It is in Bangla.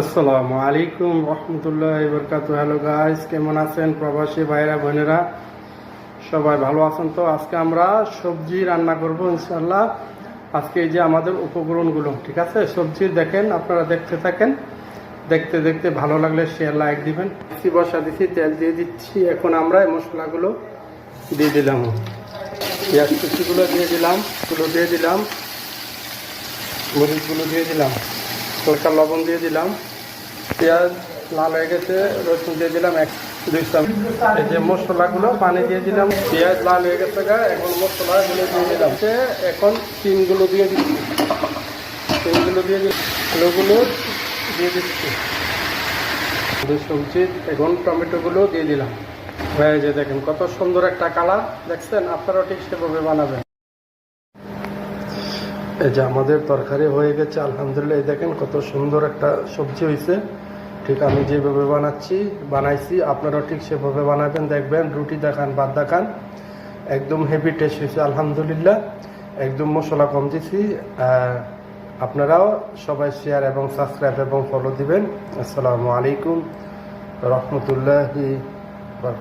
আসসালামু আলাইকুম রহমতুল্লাহি বরকাতু। হ্যালো গাইস, কেমন আছেন প্রবাসী ভাইরা বোনেরা? সবাই ভালো আছেন তো? আজকে আমরা সবজি রান্না করব ইনশাআল্লাহ। আজকে এই যে আমাদের উপকরণগুলো, ঠিক আছে? সবজি দেখেন, আপনারা দেখতে থাকেন, দেখতে দেখতে ভালো লাগলে শেয়ার লাইক দিবেন। বসা দিচ্ছি, তেল দিয়ে দিচ্ছি। এখন আমরা এই মশলাগুলো দিয়ে দিলাম, পেঁয়াজ কুচিগুলো দিয়ে দিলাম, মরিচগুলো দিয়ে দিলাম, হালকা লবণ দিয়ে দিলাম, পেঁয়াজ লাল হয়ে গেছে, রসুন দিয়ে দিলাম 1-2 চামচ। এই যে মশলাগুলো পানি দিয়ে দিলাম, পেঁয়াজ লাল হয়ে গেছে, এখন মশলাগুলো দিয়ে দিলাম। এখন চিনগুলো দিয়ে দিচ্ছি, আলুগুলো দিয়ে দিচ্ছি, সবজি। এখন টমেটোগুলো দিয়ে দিলাম। এই যে দেখেন কত সুন্দর একটা কালার, দেখছেন? আপনারাও ঠিক সেভাবে বানাবেন। এই যে আমাদের তরকারি হয়ে গেছে আলহামদুলিল্লাহ। এই দেখেন কত সুন্দর একটা সবজি হয়েছে। ঠিক আমি যেভাবে বানাইছি আপনারাও ঠিক সেভাবে বানাবেন, দেখবেন রুটি দেখান, ভাত দেখান, একদম হেভি টেস্ট হয়েছে আলহামদুলিল্লাহ। একদম মশলা কম দিছি। আপনারাও সবাই শেয়ার এবং সাবস্ক্রাইব এবং ফলো দিবেন। আসসালামু আলাইকুম রহমতুল্লাহি